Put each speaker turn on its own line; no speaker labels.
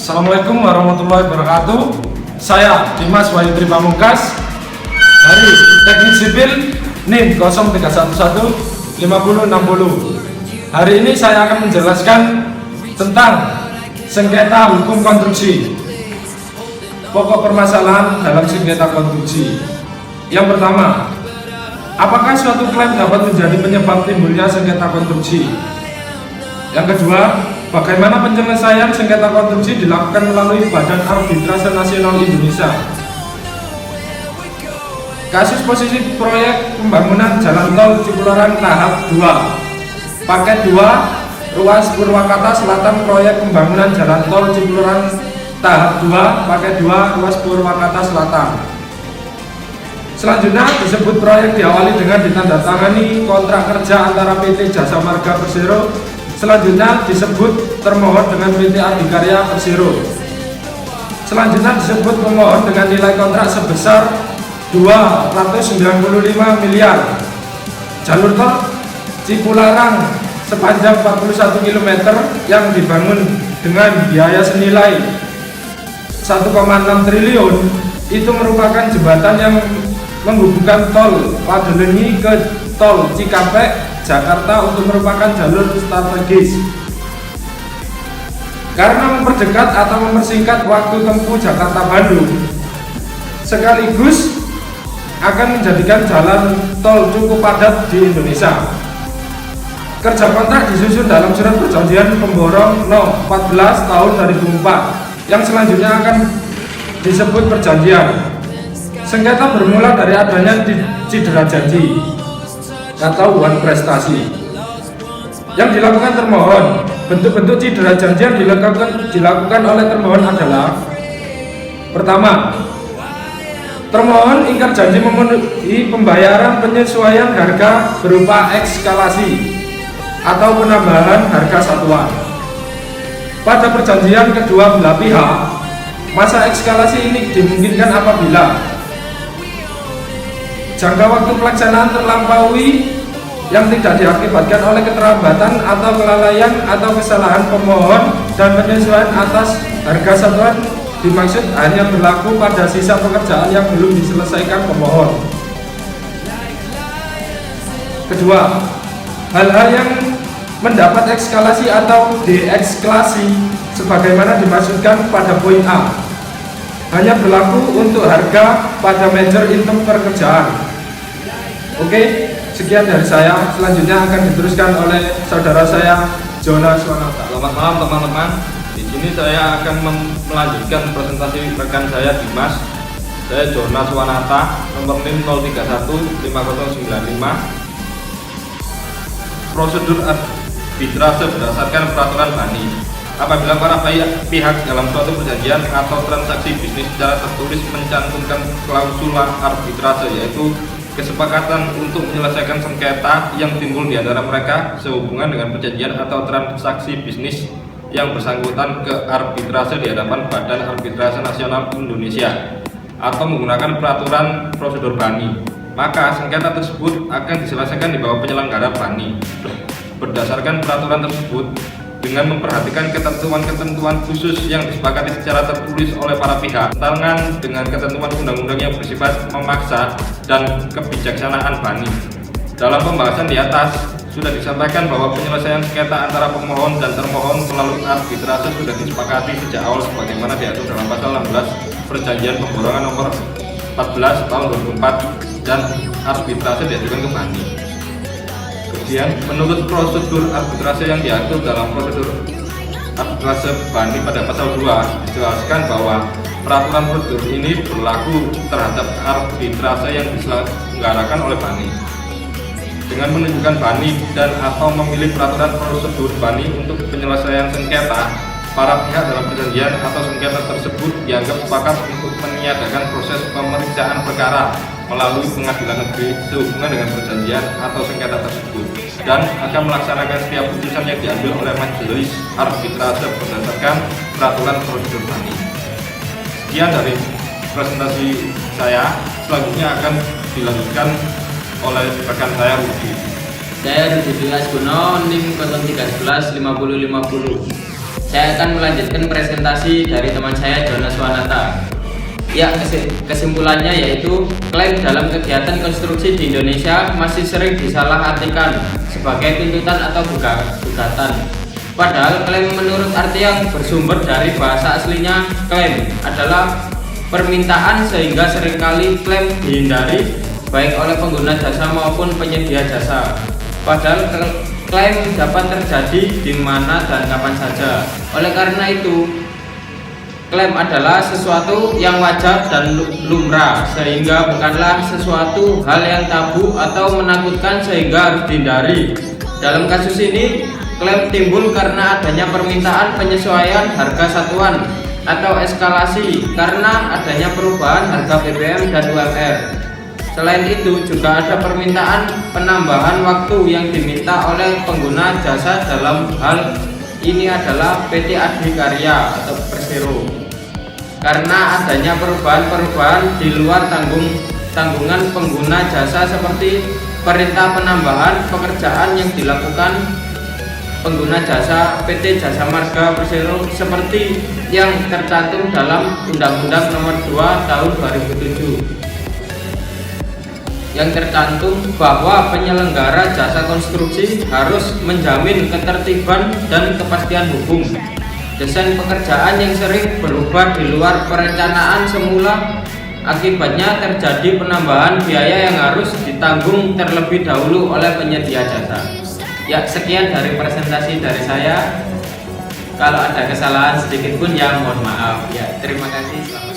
Assalamualaikum warahmatullahi wabarakatuh. Saya Dimas Wahyu Tripamungkas dari Teknik Sipil NIM 0311 5060. Hari ini saya akan menjelaskan tentang sengketa hukum konstruksi. Pokok permasalahan dalam sengketa konstruksi. Yang pertama, apakah suatu klaim dapat menjadi penyebab timbulnya sengketa konstruksi? Yang kedua, bagaimana penyelesaian sengketa konstruksi dilakukan melalui Badan Arbitrase Nasional Indonesia? Kasus posisi proyek pembangunan Jalan Tol Cipularang tahap 2, paket 2, ruas Purwakarta Selatan, proyek pembangunan Jalan Tol Cipularang tahap 2, paket 2, ruas Purwakarta Selatan. Selanjutnya disebut proyek diawali dengan ditandatangani kontrak kerja antara PT Jasa Marga Persero. Selanjutnya disebut termohon dengan PT Adikarya Persero. Selanjutnya disebut pemohon dengan nilai kontrak sebesar 295 miliar. Jalur tol Cipularang sepanjang 41 km yang dibangun dengan biaya senilai 1,6 triliun itu merupakan jembatan yang menghubungkan tol Padelenyi ke tol Cikampek Jakarta untuk merupakan jalur strategis karena memperdekat atau mempersingkat waktu tempuh Jakarta-Bandung, sekaligus akan menjadikan jalan tol cukup padat di Indonesia. Kerja kontrak disusun dalam surat perjanjian pemborong No. 14 tahun 2004 yang selanjutnya akan disebut perjanjian. Sengketa bermula dari adanya cedera janji atau one prestasi yang dilakukan termohon. Bentuk-bentuk cedera janji yang dilakukan oleh termohon adalah: pertama, termohon ingkar janji memenuhi pembayaran penyesuaian harga berupa ekskalasi atau penambahan harga satuan. Pada perjanjian kedua belah pihak, masa ekskalasi ini dimungkinkan apabila jangka waktu pelaksanaan terlampaui yang tidak diakibatkan oleh keterlambatan atau kelalaian atau kesalahan pemohon, dan penyesuaian atas harga satuan dimaksud hanya berlaku pada sisa pekerjaan yang belum diselesaikan pemohon. Kedua, hal-hal yang mendapat ekskalasi atau deekskalasi sebagaimana dimaksudkan pada poin A hanya berlaku untuk harga pada major item pekerjaan. Oke, sekian dari saya. Selanjutnya akan diteruskan oleh saudara saya Jonas Wanata.
Selamat malam teman-teman. Di sini saya akan melanjutkan presentasi rekan saya Dimas. Saya Jonas Wanata, nomor NIM 031595. Prosedur arbitrase berdasarkan peraturan BANI. Apabila para pihak dalam suatu perjanjian atau transaksi bisnis secara tertulis mencantumkan klausula arbitrase, yaitu kesepakatan untuk menyelesaikan sengketa yang timbul di antara mereka sehubungan dengan perjanjian atau transaksi bisnis yang bersangkutan ke arbitrase di hadapan Badan Arbitrase Nasional Indonesia atau menggunakan peraturan prosedur BANI, maka sengketa tersebut akan diselesaikan di bawah penyelenggara BANI berdasarkan peraturan tersebut dengan memperhatikan ketentuan-ketentuan khusus yang disepakati secara tertulis oleh para pihak, tangan dengan ketentuan undang-undang yang bersifat memaksa dan kebijaksanaan BANI. Dalam pembahasan di atas sudah disampaikan bahwa penyelesaian sengketa antara pemohon dan termohon melalui arbitrase sudah disepakati sejak awal sebagaimana diatur dalam pasal 16 Perjanjian Pemborongan nomor 14 tahun 2004 dan arbitrase diajukan ke BANI. Kemudian, menurut prosedur arbitrase yang diatur dalam prosedur arbitrase BANI pada pasal 2 dijelaskan bahwa peraturan prosedur ini berlaku terhadap arbitrase yang diselenggarakan oleh BANI. Dengan menunjukkan BANI dan atau memilih peraturan prosedur BANI untuk penyelesaian sengketa, para pihak dalam perjanjian atau sengketa tersebut dianggap sepakat untuk meniadakan proses pemeriksaan perkara melalui pengadilan negeri sehubungan dengan perjanjian atau sengketa tersebut, dan akan melaksanakan setiap putusan yang diambil oleh majelis arbitrase berdasarkan peraturan prosedur BANI. Sekian dari presentasi saya. Selanjutnya akan dilanjutkan oleh rekan saya Rudi.
Saya Rudi Dimas Guno, NIM 0311 5050. Saya akan melanjutkan presentasi dari teman saya Jonas Wanata. Ya, kesimpulannya yaitu klaim dalam kegiatan konstruksi di Indonesia masih sering disalahartikan sebagai tuntutan atau gugatan. Padahal klaim menurut arti yang bersumber dari bahasa aslinya klaim adalah permintaan, sehingga seringkali klaim dihindari baik oleh pengguna jasa maupun penyedia jasa. Padahal klaim dapat terjadi di mana dan kapan saja. Oleh karena itu, klaim adalah sesuatu yang wajar dan lumrah, sehingga bukanlah sesuatu hal yang tabu atau menakutkan sehingga harus dihindari. Dalam kasus ini, klaim timbul karena adanya permintaan penyesuaian harga satuan atau eskalasi karena adanya perubahan harga BBM dan UMR. Selain itu, juga ada permintaan penambahan waktu yang diminta oleh pengguna jasa. Dalam hal ini adalah PT Adikarya atau Persero, karena adanya perubahan-perubahan di luar tanggungan pengguna jasa, seperti perintah penambahan pekerjaan yang dilakukan pengguna jasa PT Jasa Marga Persero, seperti yang tercantum dalam Undang-Undang Nomor 2 Tahun 2007, yang tercantum bahwa penyelenggara jasa konstruksi harus menjamin ketertiban dan kepastian hukum. Desain pekerjaan yang sering berubah di luar perencanaan semula, akibatnya terjadi penambahan biaya yang harus ditanggung terlebih dahulu oleh penyedia jasa. Ya, sekian dari presentasi dari saya. Kalau ada kesalahan sedikit pun ya mohon maaf. Ya, terima kasih. Selamat.